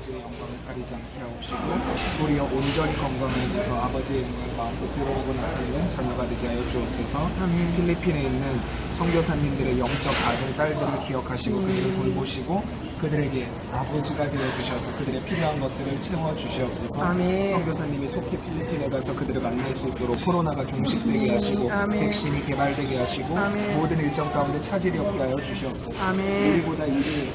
아버지의 영광을 가리지 않게 하옵시고 우리여 온전히 건강해져서 아버지의 영광을 마음껏 드러내고 나타내는 자녀가 되게 하여 주옵소서. 필리핀에 있는 선교사님들의 영적 아들, 딸들을 기억하시고 그들을 돌보시고 그들에게 아버지가 되어주셔서 그들의 필요한 것들을 채워주시옵소서. 선교사님이 속히 필리핀에 가서 그들을 만날 수 있도록 코로나가 종식되게 하시고 백신이 개발되게 하시고 모든 일정 가운데 차질이 없게 하여 주시옵소서. 우리보다 일이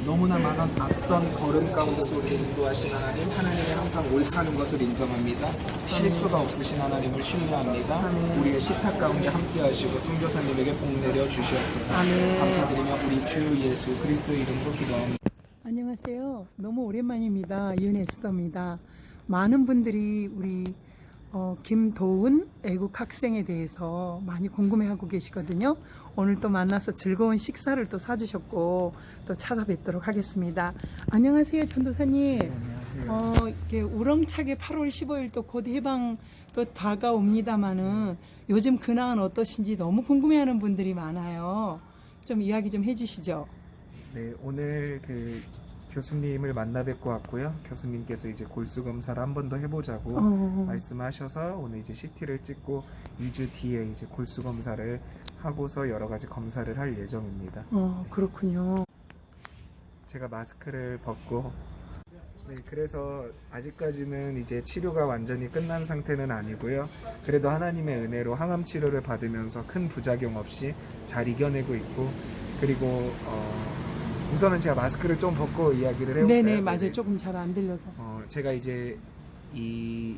너무나 많은 앞선 걸음 가운데서 우리를 인도하신 하나님, 하나님이 항상 옳다는 것을 인정합니다. 실수가 없으신 하나님을 신뢰합니다. 우리의 시탁 가운데 함께 하시고 선교사님에게 복 내려 주시옵소서. 감사드리며 우리 주 예수 그리스도의 이름으로 기도합니다. 안녕하세요. 너무 오랜만입니다. 윤에스더입니다. 많은 분들이 우리 김도훈 애국 학생에 대해서 많이 궁금해하고 계시거든요. 오늘 또 만나서 즐거운 식사를 또 사주셨고 또 찾아뵙도록 하겠습니다. 안녕하세요, 전도사님. 안녕하세요. 이렇게 우렁차게 8월 15일 또 곧 해방 또 다가옵니다만은 요즘 근황은 어떠신지 너무 궁금해하는 분들이 많아요. 좀 이야기 좀 해주시죠. 네, 오늘 그 교수님을 만나 뵙고 왔고요. 교수님께서 이제 골수 검사를 한 번 더 해보자고 말씀하셔서 오늘 이제 CT를 찍고 2주 뒤에 이제 골수 검사를 하고서 여러 가지 검사를 할 예정입니다. 그렇군요. 제가 마스크를 벗고 네, 그래서 아직까지는 이제 치료가 완전히 끝난 상태는 아니고요. 그래도 하나님의 은혜로 항암 치료를 받으면서 큰 부작용 없이 잘 이겨내고 있고 그리고 우선은 제가 마스크를 좀 벗고 이야기를 해볼까요? 네네, 맞아요. 조금 잘 안 들려서. 제가 이제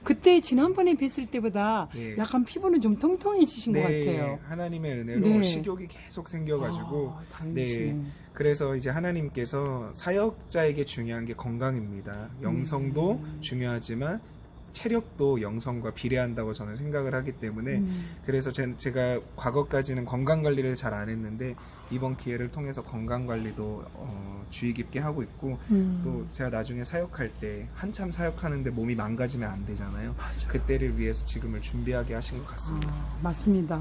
그때 지난번에 뵀을 때보다 예. 약간 피부는 좀 통통해지신 것 같아요. 하나님의 은혜로 네. 식욕이 계속 생겨가지고 다행이시네. 그래서 이제 하나님께서 사역자에게 중요한 게 건강입니다. 영성도 중요하지만 체력도 영성과 비례한다고 저는 생각을 하기 때문에 그래서 제가 과거까지는 건강관리를 잘 안 했는데 이번 기회를 통해서 건강관리도 주의 깊게 하고 있고 또 제가 나중에 사역할 때 한참 사역하는데 몸이 망가지면 안 되잖아요. 맞아. 그때를 위해서 지금을 준비하게 하신 것 같습니다. 맞습니다.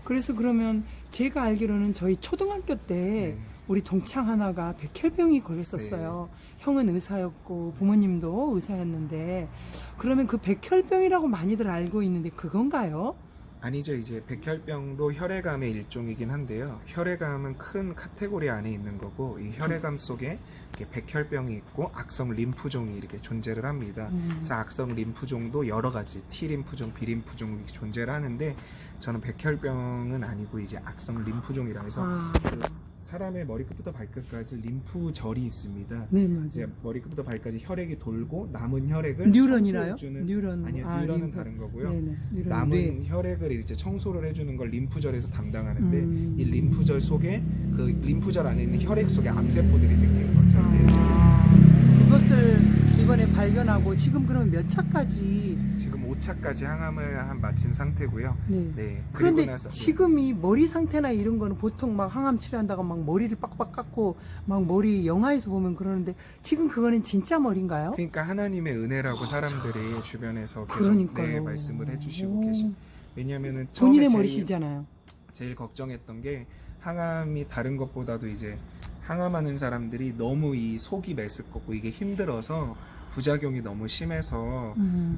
그래서 그러면 제가 알기로는 저희 초등학교 때 우리 동창 하나가 백혈병이 걸렸었어요. 형은 의사였고 부모님도 의사였는데 그러면 그 백혈병이라고 많이들 알고 있는데 그건가요? 아니죠. 이제 백혈병도 혈액암의 일종이긴 한데요. 혈액암은 큰 카테고리 안에 있는 거고 이 혈액암 속에 이렇게 백혈병이 있고 악성 림프종이 이렇게 존재를 합니다. 그래서 악성 림프종도 여러 가지 T 림프종, B 림프종이 존재를 하는데 저는 백혈병은 아니고 이제 악성 림프종이라 해서 그 사람의 머리끝부터 발끝까지 림프절이 있습니다. 네, 맞아요. 이제 머리끝부터 발끝까지 혈액이 돌고 남은 혈액을 뉴런이나요? 청소해주는 뉴런. 아니요, 뉴런은 림프. 다른 거고요. 네네, 뉴런. 남은 혈액을 이제 청소를 해주는 걸 림프절에서 담당하는데 이 림프절 속에 그 림프절 안에 있는 혈액 속에 암세포들이 생기는 거죠. 그것을 이번에 발견하고 지금 그러면 몇 차까지? 지금 5차까지 항암을 마친 상태고요. 네. 네. 그런데 그리고 나서 지금 이 머리 상태나 이런 거는 보통 막 항암 치료한다고 막 머리를 빡빡 깎고 막 머리 영화에서 보면 그러는데 지금 그거는 진짜 머리인가요? 그러니까 하나님의 은혜라고 사람들이 주변에서 계속 그러니까요. 말씀을 해주시고 계신. 왜냐하면은 본인의 처음에 머리시잖아요. 제일 걱정했던 게 항암이 다른 것보다도 이제 항암하는 사람들이 너무 이 속이 메스껍고 이게 힘들어서 부작용이 너무 심해서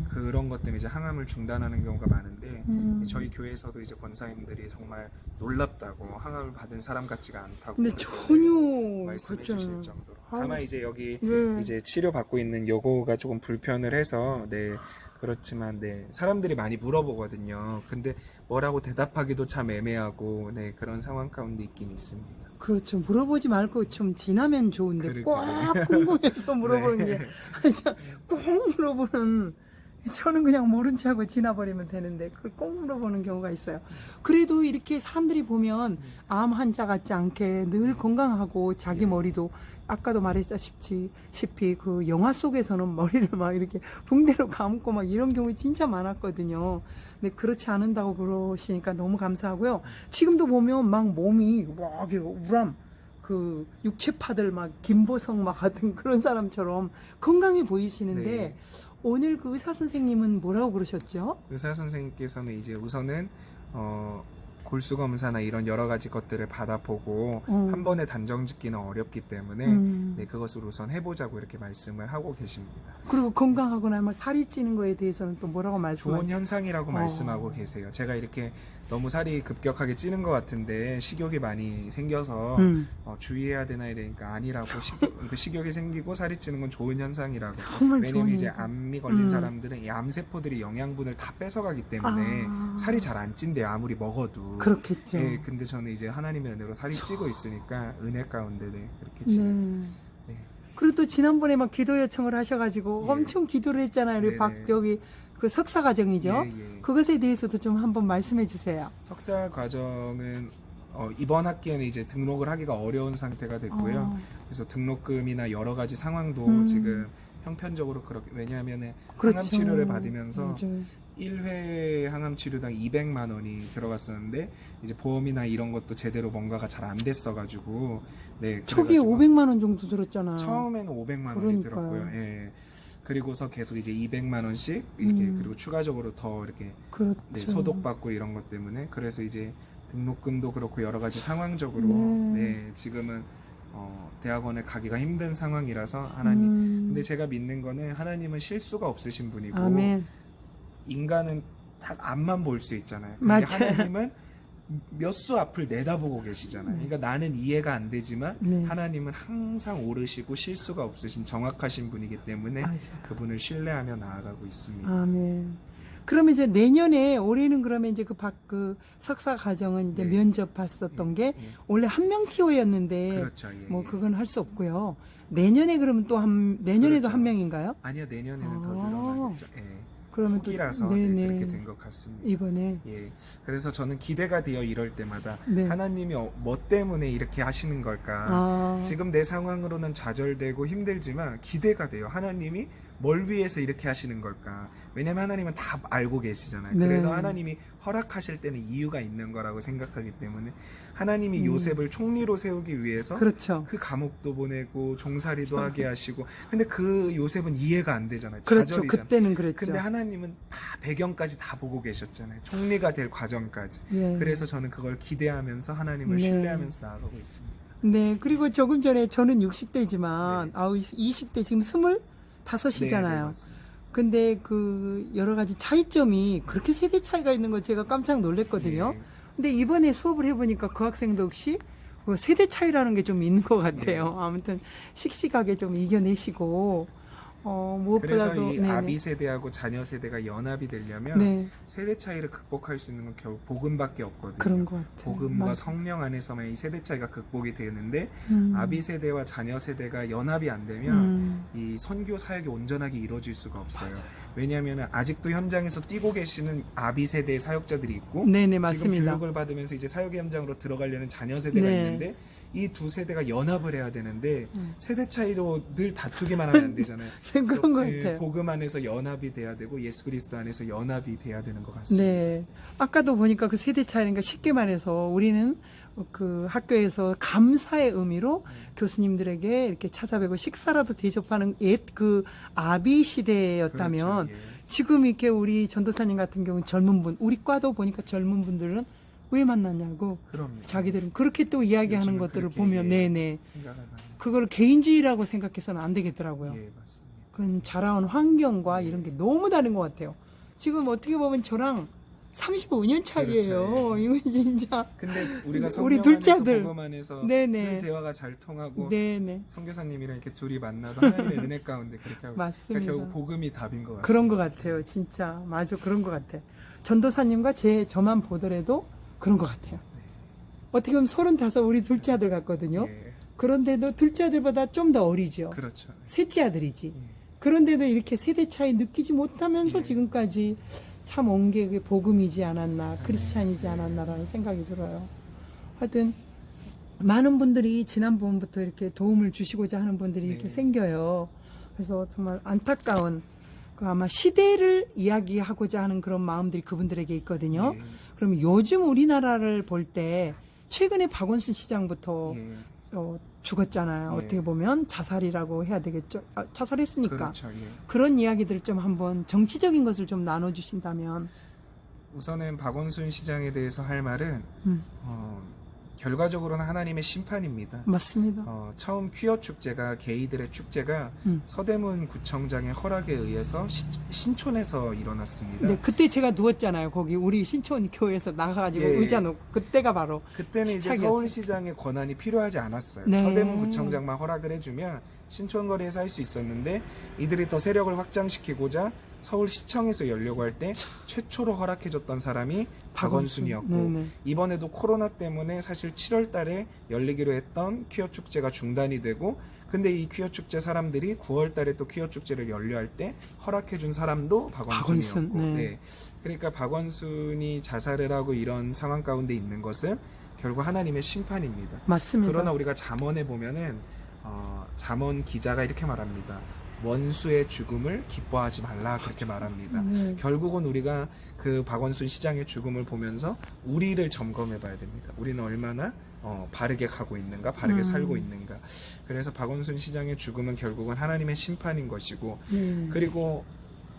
그런 것 때문에 이제 항암을 중단하는 경우가 많은데 저희 교회에서도 이제 권사님들이 정말 놀랍다고 항암을 받은 사람 같지가 않다고 근데 전혀 말씀해 그렇죠. 주실 정도로 다만 이제 여기 네. 이제 치료 받고 있는 요거가 조금 불편을 해서 그렇지만 사람들이 많이 물어보거든요. 근데 뭐라고 대답하기도 참 애매하고 그런 상황 가운데 있긴 있습니다. 그렇죠. 물어보지 말고 좀 지나면 좋은데 꼭 그러니까요. 궁금해서 물어보는 게 꼭 물어보는 저는 그냥 모른 체 하고 지나버리면 되는데 그걸 꼭 물어보는 경우가 있어요. 그래도 이렇게 사람들이 보면 암 환자 같지 않게 늘 건강하고 자기 머리도 아까도 말했다시피 그 영화 속에서는 머리를 막 이렇게 붕대로 감고 막 이런 경우 진짜 많았거든요. 근데 그렇지 않은다고 그러시니까 너무 감사하고요. 지금도 보면 막 몸이 막 우람 그 육체파들 막 김보성 막 같은 그런 사람처럼 건강해 보이시는데 오늘 그 의사 선생님은 뭐라고 그러셨죠? 의사 선생님께서는 이제 우선은 골수 검사나 이런 여러 가지 것들을 받아보고 한 번에 단정 짓기는 어렵기 때문에 네, 그것을 우선 해보자고 이렇게 말씀을 하고 계십니다. 그리고 건강하고 나면 살이 찌는 거에 대해서는 또 뭐라고 좋은 말씀하세요? 현상이라고 말씀하고 계세요. 제가 이렇게 너무 살이 급격하게 찌는 것 같은데 식욕이 많이 생겨서 주의해야 되나 이러니까 아니라고 그 식욕이 생기고 살이 찌는 건 좋은 현상이라고. 정말 왜냐면 좋은 이제 현상. 암이 걸린 사람들은 이 암세포들이 영양분을 다 뺏어가기 때문에 살이 잘 안 찐대요. 아무리 먹어도. 그렇겠죠. 예, 근데 저는 이제 하나님의 은혜로 살이 찌고 있으니까 은혜 가운데 네, 그렇게 네. 지내요. 네. 그리고 또 지난번에 막 기도 요청을 하셔가지고 예. 엄청 기도를 했잖아요. 우리 네네. 여기 그 석사 과정이죠. 예, 예. 그것에 대해서도 좀 한번 말씀해 주세요. 석사 과정은 이번 학기에는 이제 등록을 하기가 어려운 상태가 됐고요. 그래서 등록금이나 여러 가지 상황도 지금 형편적으로 그렇게 왜냐하면은 항암 그렇죠. 치료를 받으면서 맞아요. 1회 항암 치료당 200만 원이 들어갔었는데 이제 보험이나 이런 것도 제대로 뭔가가 잘 안 됐어가지고 네 초기에 그래가지고 500만 원 정도 들었잖아요. 처음에는 500만 원이 그러니까요. 들었고요. 예. 그리고서 계속 이제 200만 원씩 이렇게 그리고 추가적으로 더 이렇게 그렇죠. 네, 소독받고 이런 것 때문에 그래서 이제 등록금도 그렇고 여러 가지 상황적으로 네. 네, 지금은 대학원에 가기가 힘든 상황이라서 하나님 근데 제가 믿는 거는 하나님은 실수가 없으신 분이고 아멘. 인간은 딱 앞만 볼 수 있잖아요. 근데 맞아요. 하나님은 몇 수 앞을 내다보고 계시잖아요. 그러니까 나는 이해가 안 되지만 네. 하나님은 항상 오르시고 실수가 없으신 정확하신 분이기 때문에 맞아요. 그분을 신뢰하며 나아가고 있습니다. 아멘. 그러면 이제 내년에 올해는 그러면 이제 그 석사 과정은 이제 네. 면접 봤었던 게 예. 원래 한 명 티오였는데 그렇죠. 예, 뭐 예. 그건 할 수 없고요. 내년에 그러면 또 내년에도 그렇죠. 한 명인가요? 아니요, 내년에는 더 아. 늘어나겠죠. 예. 그러면 후기라서 또 네네. 그렇게 된 것 같습니다. 이번에 예, 그래서 저는 기대가 돼요. 이럴 때마다 네. 하나님이 뭐 때문에 이렇게 하시는 걸까? 지금 내 상황으로는 좌절되고 힘들지만 기대가 돼요. 하나님이 뭘 위해서 이렇게 하시는 걸까? 왜냐면 하나님은 다 알고 계시잖아요. 네. 그래서 하나님이 허락하실 때는 이유가 있는 거라고 생각하기 때문에 하나님이 요셉을 총리로 세우기 위해서 그렇죠. 그 감옥도 보내고 종살이도 하게 하시고 근데 그 요셉은 이해가 안 되잖아요. 그렇죠. 좌절이잖아요. 그때는 그랬죠. 근데 하나님은 다 배경까지 다 보고 계셨잖아요. 총리가 될 과정까지. 예. 그래서 저는 그걸 기대하면서 하나님을 네. 신뢰하면서 나아가고 있습니다. 네. 그리고 조금 전에 저는 60대지만 네. 20대 지금 25이잖아요. 네, 맞습니다. 근데 그 여러 가지 차이점이 그렇게 세대 차이가 있는 거 제가 깜짝 놀랐거든요. 네. 근데 이번에 수업을 해보니까 그 학생도 혹시 그 세대 차이라는 게 좀 있는 것 같아요. 아무튼 씩씩하게 좀 이겨내시고 무엇보다도 그래서 이 네네. 아비 세대하고 자녀 세대가 연합이 되려면 네. 세대 차이를 극복할 수 있는 건 결국 복음밖에 없거든요. 그런 것 같아요. 복음과 맞아요. 성령 안에서만 이 세대 차이가 극복이 되는데 음. 아비 세대와 자녀 세대가 연합이 안 되면 이 선교 사역이 온전하게 이루어질 수가 없어요. 왜냐하면 아직도 현장에서 뛰고 계시는 아비 세대의 사역자들이 있고 네네 지금 맞습니다. 교육을 받으면서 이제 사역 현장으로 들어가려는 자녀 세대가 네. 있는데 이 두 세대가 연합을 해야 되는데 세대 차이로 늘 다투기만 하면 안 되잖아요. 그런 것 그래서, 같아요. 복음 안에서 연합이 돼야 되고 예수 그리스도 안에서 연합이 돼야 되는 것 같습니다. 네. 아까도 보니까 그 세대 차이니까 쉽게 말해서 우리는 그 학교에서 감사의 의미로 교수님들에게 이렇게 찾아뵈고 식사라도 대접하는 옛 그 아비 시대였다면 그렇죠, 예. 지금 이렇게 우리 전도사님 같은 경우는 젊은 분, 우리 과도 보니까 젊은 분들은 왜 만났냐고 그럼요. 자기들은 그렇게 또 이야기하는 요즘은 것들을 그렇게, 보면 예, 네네 생각을 많이. 그걸 개인주의라고 생각해서는 안 되겠더라고요. 예, 맞습니다. 그건 자라온 환경과 이런 게 너무 다른 것 같아요. 지금 어떻게 보면 저랑 35년 차이예요. 그렇죠, 예. 이거 진짜. 근데 우리가 우리 성령 둘째 안에서 아들. 복음 안에서 네네. 늘 대화가 잘 통하고 네네. 선교사님이랑 이렇게 둘이 만나도 하나님의 은혜 가운데 그렇게 하고 맞습니다. 그러니까 결국 복음이 답인 것 같아요. 그런 것 같아요. 진짜. 맞아. 그런 것 같아. 전도사님과 저만 보더라도 그런 것 같아요. 어떻게 보면 35 우리 둘째 아들 같거든요. 예, 그런데도 둘째 아들보다 좀 더 어리죠. 그렇죠. 셋째 아들이지. 예. 그런데도 이렇게 세대 차이 느끼지 못하면서 예. 지금까지 참 온 게 복음이지 않았나, 크리스찬이지 않았나라는 생각이 들어요. 하여튼 많은 분들이 지난번부터 이렇게 도움을 주시고자 하는 분들이 이렇게 네. 생겨요. 그래서 정말 안타까운 그 아마 시대를 이야기하고자 하는 그런 마음들이 그분들에게 있거든요. 예, 그러면 요즘 우리나라를 볼 때 최근에 박원순 시장부터 예. 죽었잖아요. 예. 어떻게 보면 자살이라고 해야 되겠죠. 자살했으니까. 그렇죠. 예. 그런 이야기들을 좀 한번 정치적인 것을 좀 나눠주신다면. 우선은 박원순 시장에 대해서 할 말은 음. 결과적으로는 하나님의 심판입니다. 맞습니다. 처음 퀴어 축제가 게이들의 축제가 서대문 구청장의 허락에 의해서 신촌에서 일어났습니다. 네, 그때 제가 누웠잖아요. 거기 우리 신촌 교회에서 나가가지고 예. 의자 놓고 그때가 바로 그때는 이제 시작이었어요. 서울시장의 권한이 필요하지 않았어요. 네. 서대문 구청장만 허락을 해주면 신촌거리에서 할 수 있었는데 이들이 더 세력을 확장시키고자 서울시청에서 열려고 할 때 최초로 허락해줬던 사람이 박원순이었고 네네. 이번에도 코로나 때문에 사실 7월 달에 열리기로 했던 퀴어 축제가 중단이 되고 근데 이 퀴어 축제 사람들이 9월 달에 또 퀴어 축제를 열려 할 때 허락해준 사람도 박원순이었고 박원순, 네. 네. 그러니까 박원순이 자살을 하고 이런 상황 가운데 있는 것은 결국 하나님의 심판입니다. 맞습니다. 그러나 우리가 잠언에 보면은 잠언 기자가 이렇게 말합니다. 원수의 죽음을 기뻐하지 말라 그렇게 말합니다. 네. 결국은 우리가 그 박원순 시장의 죽음을 보면서 우리를 점검해 봐야 됩니다. 우리는 얼마나 바르게 가고 있는가, 바르게 살고 있는가. 그래서 박원순 시장의 죽음은 결국은 하나님의 심판인 것이고 그리고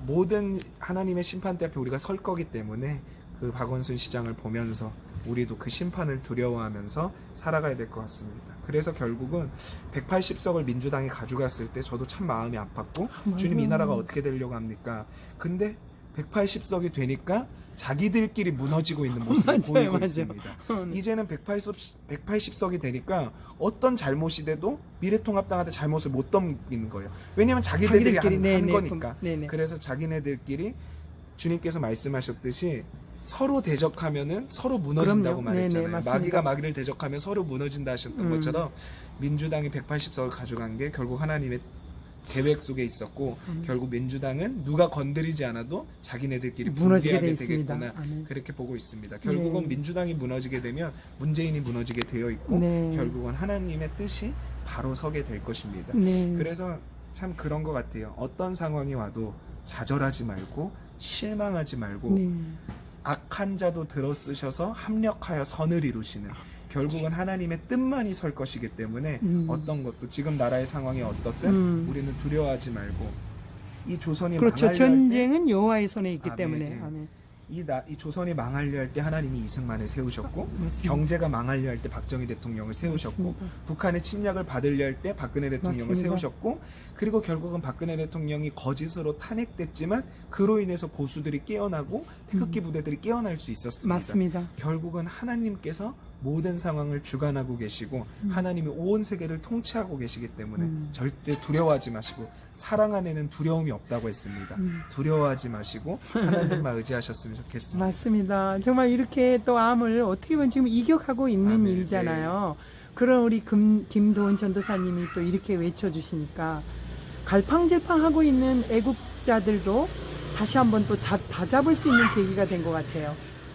모든 하나님의 심판대 앞에 우리가 설 거기 때문에 그 박원순 시장을 보면서 우리도 그 심판을 두려워하면서 살아가야 될 것 같습니다. 그래서 결국은 180석을 민주당이 가져갔을 때 저도 참 마음이 아팠고 주님 이 나라가 어떻게 되려고 합니까? 근데 180석이 되니까 자기들끼리 무너지고 있는 모습을 보이고 있습니다. 이제는 180석이 되니까 어떤 잘못이 돼도 미래통합당한테 잘못을 못 덤비는 거예요. 왜냐하면 자기들끼리 한 거니까. 그래서 자기네들끼리 주님께서 말씀하셨듯이 서로 대적하면은 서로 무너진다고 그럼요. 말했잖아요. 네네, 맞습니다. 마귀가 마귀를 대적하면 서로 무너진다 하셨던 것처럼 민주당이 180석을 가져간 게 결국 하나님의 계획 속에 있었고 결국 민주당은 누가 건드리지 않아도 자기네들끼리 무너지게 분리하게 돼 있습니다. 되겠구나 아멘. 그렇게 보고 있습니다. 결국은 민주당이 무너지게 되면 문재인이 무너지게 되어 있고 네. 결국은 하나님의 뜻이 바로 서게 될 것입니다. 네. 그래서 참 그런 것 같아요. 어떤 상황이 와도 좌절하지 말고 실망하지 말고 네. 악한 자도 들어쓰셔서 합력하여 선을 이루시는 결국은 하나님의 뜻만이 설 것이기 때문에 어떤 것도 지금 나라의 상황이 어떻든 우리는 두려워하지 말고 이 조선이 그렇죠. 망하려 전쟁은 여호와의 손에 있기 아멘. 때문에 네. 아멘. 이 조선이 망하려 할 때 하나님이 이승만을 세우셨고 맞습니다. 경제가 망하려 할 때 박정희 대통령을 세우셨고 맞습니다. 북한의 침략을 받으려 할 때 박근혜 대통령을 맞습니다. 세우셨고 그리고 결국은 박근혜 대통령이 거짓으로 탄핵됐지만 그로 인해서 보수들이 깨어나고 태극기 부대들이 깨어날 수 있었습니다. 맞습니다. 결국은 하나님께서 모든 상황을 주관하고 계시고 하나님이 온 세계를 통치하고 계시기 때문에 절대 두려워하지 마시고 사랑 안에는 두려움이 없다고 했습니다. 두려워하지 마시고 하나님만 의지하셨으면 좋겠습니다. 맞습니다. 정말 이렇게 또 암을 어떻게 보면 지금 이격하고 있는 아멘. 일이잖아요. 그런 우리 김도원 전도사님이 또 이렇게 외쳐주시니까 갈팡질팡하고 있는 애국자들도 다시 한번 또 다잡을 수 있는 계기가 된 것 같아요.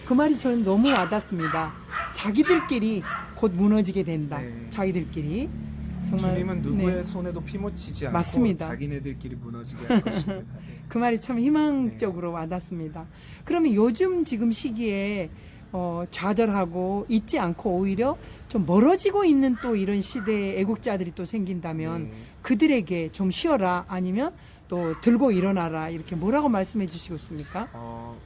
그 말이 저는 너무 와닿습니다. 자기들끼리 곧 무너지게 된다. 네. 자기들끼리. 정말 주님은 누구의 네. 손에도 피 묻히지 않고 맞습니다. 자기네들끼리 무너지게 할 것입니다. 네. 그 말이 참 희망적으로 와닿습니다. 그러면 요즘 지금 시기에 좌절하고 있지 않고 오히려 좀 멀어지고 있는 또 이런 시대의 애국자들이 또 생긴다면 네. 그들에게 좀 쉬어라 아니면 또 들고 일어나라 이렇게 뭐라고 말씀해 주시고 있습니까?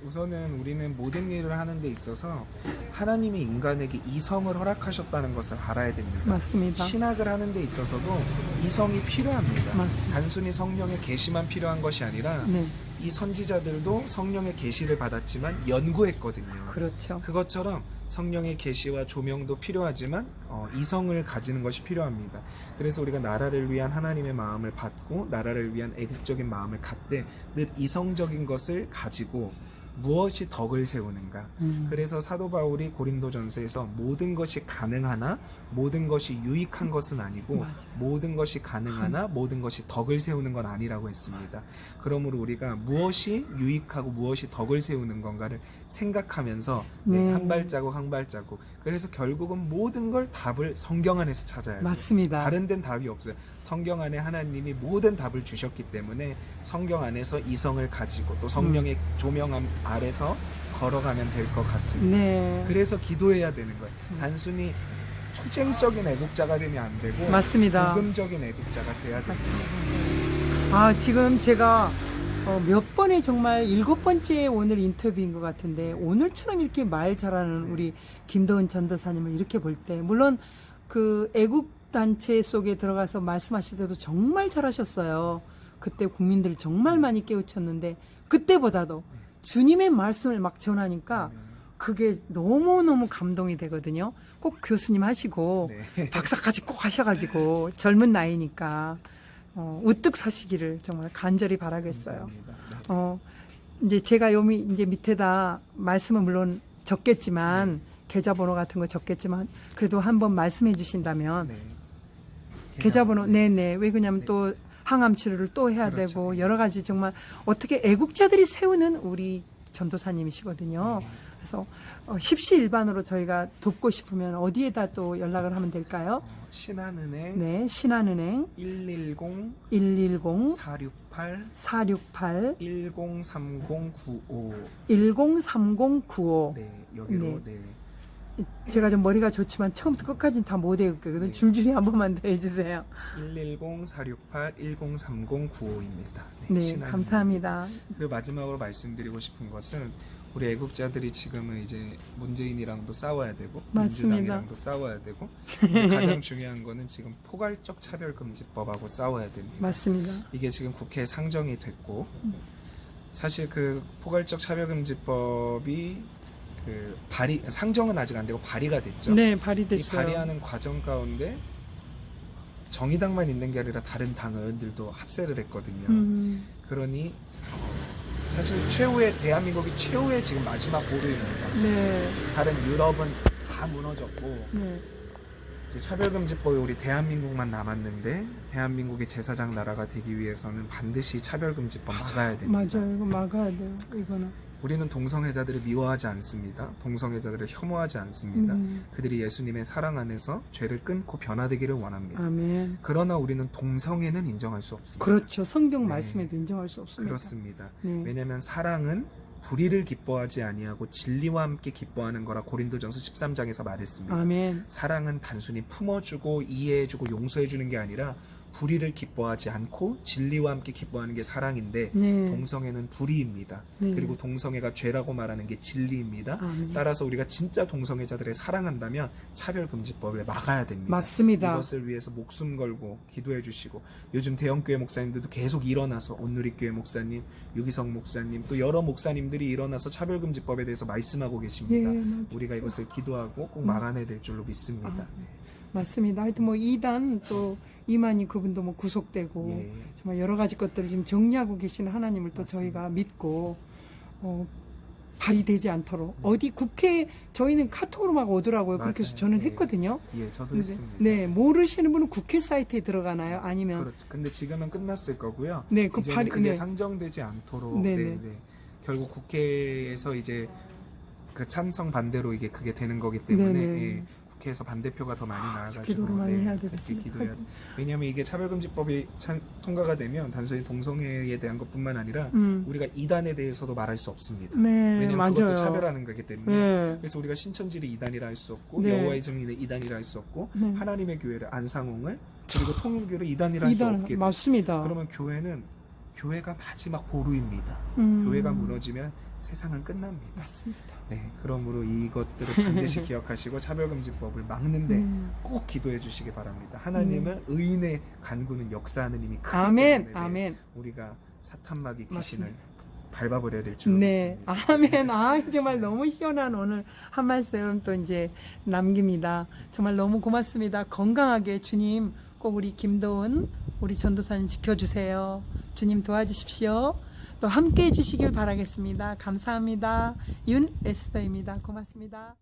우선은 우리는 모든 일을 하는 데 있어서 하나님이 인간에게 이성을 허락하셨다는 것을 알아야 됩니다. 맞습니다. 신학을 하는 데 있어서도 이성이 필요합니다. 맞습니다. 단순히 성령의 계시만 필요한 것이 아니라 네, 이 선지자들도 성령의 계시를 받았지만 연구했거든요. 그렇죠. 그것처럼 성령의 계시와 조명도 필요하지만 이성을 가지는 것이 필요합니다. 그래서 우리가 나라를 위한 하나님의 마음을 받고 나라를 위한 애국적인 마음을 갖되 늘 이성적인 것을 가지고 무엇이 덕을 세우는가. 그래서 사도 바울이 고린도전서에서 모든 것이 가능하나 모든 것이 유익한 것은 아니고 맞아요. 모든 것이 가능하나 모든 것이 덕을 세우는 건 아니라고 했습니다. 그러므로 우리가 무엇이 유익하고 무엇이 덕을 세우는 건가를 생각하면서 네. 한 발자국 한 발자국. 그래서 결국은 모든 걸 답을 성경 안에서 찾아야 돼요. 맞습니다. 다른 데는 답이 없어요. 성경 안에 하나님이 모든 답을 주셨기 때문에 성경 안에서 이성을 가지고 또 성령의 조명함 아래서 걸어가면 될 것 같습니다. 네, 그래서 기도해야 되는 거예요. 단순히 투쟁적인 애국자가 되면 안 되고 맞습니다. 복음적인 애국자가 돼야 됩니다. 지금 제가 몇 번의 정말 7번째 오늘 인터뷰인 것 같은데 오늘처럼 이렇게 말 잘하는 우리 김도은 전도사님을 이렇게 볼 때 물론 그 애국 단체 속에 들어가서 말씀하실 때도 정말 잘하셨어요. 그때 국민들 정말 많이 깨우쳤는데 그때보다도 주님의 말씀을 막 전하니까 그게 너무너무 감동이 되거든요. 꼭 교수님 하시고 네. 박사까지 꼭 하셔가지고 젊은 나이니까 우뚝 서시기를 정말 간절히 바라겠어요. 감사합니다. 이제 제가 이제 밑에다 말씀은 물론 적겠지만 계좌번호 같은 거 적겠지만 그래도 한번 말씀해 주신다면 네. 계좌번호 네네 왜 그러냐면 또 항암 치료를 또 해야 그렇죠. 되고 여러 가지 정말 어떻게 애국자들이 세우는 우리 전도사님이시거든요. 그래서 십시일반으로 저희가 돕고 싶으면 어디에다 또 연락을 하면 될까요? 신한은행 네, 신한은행 110 110 468 468 103095 103095. 네, 여기로 네. 네. 제가 좀 머리가 좋지만 처음부터 끝까지는 다 못 외우거든요. 네. 줄줄이 한 번만 더 해주세요. 110 468 103095입니다. 네, 감사합니다. 그리고 마지막으로 말씀드리고 싶은 것은 우리 애국자들이 지금은 이제 문재인이랑도 싸워야 되고 맞습니다. 민주당이랑도 싸워야 되고 근데 가장 중요한 거는 지금 포괄적 차별금지법하고 싸워야 됩니다. 맞습니다. 이게 지금 국회에 상정이 됐고 사실 그 포괄적 차별금지법이 그 상정은 아직 안 되고 발의가 됐죠. 네, 이 발의됐어요. 발의하는 과정 가운데 정의당만 있는 게 아니라 다른 당 의원들도 합세를 했거든요. 그러니 사실 대한민국이 최후의 지금 마지막 보루입니다. 네, 다른 유럽은 다 무너졌고 네, 이제 차별금지법이 우리 대한민국만 남았는데 대한민국의 제사장 나라가 되기 위해서는 반드시 차별금지법 막아야 됩니다. 맞아요. 이거 막아야 돼요. 이거는. 우리는 동성애자들을 미워하지 않습니다. 동성애자들을 혐오하지 않습니다. 그들이 예수님의 사랑 안에서 죄를 끊고 변화되기를 원합니다. 아멘. 그러나 우리는 동성애는 인정할 수 없습니다. 그렇죠. 성경 네. 말씀에도 인정할 수 없습니다. 그렇습니다. 네. 왜냐하면 사랑은 불의를 기뻐하지 아니하고 진리와 함께 기뻐하는 거라 고린도전서 13장에서 말했습니다. 아멘. 사랑은 단순히 품어주고 이해해주고 용서해주는 게 아니라 불의를 기뻐하지 않고 진리와 함께 기뻐하는 게 사랑인데 네. 동성애는 불의입니다. 네. 그리고 동성애가 죄라고 말하는 게 진리입니다. 아멘. 따라서 우리가 진짜 동성애자들을 사랑한다면 차별금지법을 막아야 됩니다. 맞습니다. 이것을 위해서 목숨 걸고 기도해 주시고 요즘 대형교회 목사님들도 계속 일어나서 온누리교회 목사님, 유기성 목사님 또 여러 목사님들이 일어나서 차별금지법에 대해서 말씀하고 계십니다. 예, 맞아요. 우리가 이것을 기도하고 꼭 막아내야 될 줄로 믿습니다. 네. 맞습니다. 하여튼 뭐 이단 또 이만희 그분도 뭐 구속되고 예. 정말 여러 가지 것들을 지금 정리하고 계시는 하나님을 또 맞습니다. 저희가 믿고 발의되지 않도록 어디 국회 저희는 카톡으로 막 오더라고요. 그렇게 해서 맞아요. 저는 예. 했거든요. 예, 저도 근데, 했습니다. 네, 모르시는 분은 국회 사이트에 들어가나요? 아니면 그렇죠. 근데 지금은 끝났을 거고요. 네, 그 이제는 그게 네. 상정되지 않도록 네, 네, 네. 네. 결국 국회에서 이제 그 찬성 반대로 이게 그게 되는 거기 때문에 네, 네. 예, 국회에서 반대표가 더 많이 나와가지고 기도를 많이 해야 그렇게 되겠습니다. 기도해야 돼. 왜냐하면 이게 차별금지법이 통과가 되면 단순히 동성애에 대한 것뿐만 아니라 우리가 이단에 대해서도 말할 수 없습니다. 네, 왜냐하면 맞아요. 그것도 차별하는 거기 때문에 네. 그래서 우리가 신천지를 이단이라 할 수 없고 네. 여호와의 증인을 이단이라 할 수 없고 네. 하나님의 교회를 안상홍을 그리고 통일교를 이단이라 할 수 이단 없게 돼. 맞습니다. 그러면 교회가 마지막 보루입니다. 교회가 무너지면 세상은 끝납니다. 맞습니다. 네, 그러므로 이것들을 반드시 기억하시고 차별금지법을 막는데 꼭 기도해 주시기 바랍니다. 하나님은 의인의 간구는 역사하는 힘이 크기 아멘, 때문에 아멘. 우리가 사탄마귀 귀신을 맞습니다. 밟아버려야 될 줄로 네, 믿습니다. 아멘. 아, 정말 너무 시원한 오늘 한 말씀 또 이제 남깁니다. 정말 너무 고맙습니다. 건강하게 주님 꼭 우리 김도은 우리 전도사님 지켜주세요. 주님 도와주십시오. 또 함께 해주시길 바라겠습니다. 감사합니다. 윤 에스더입니다. 고맙습니다.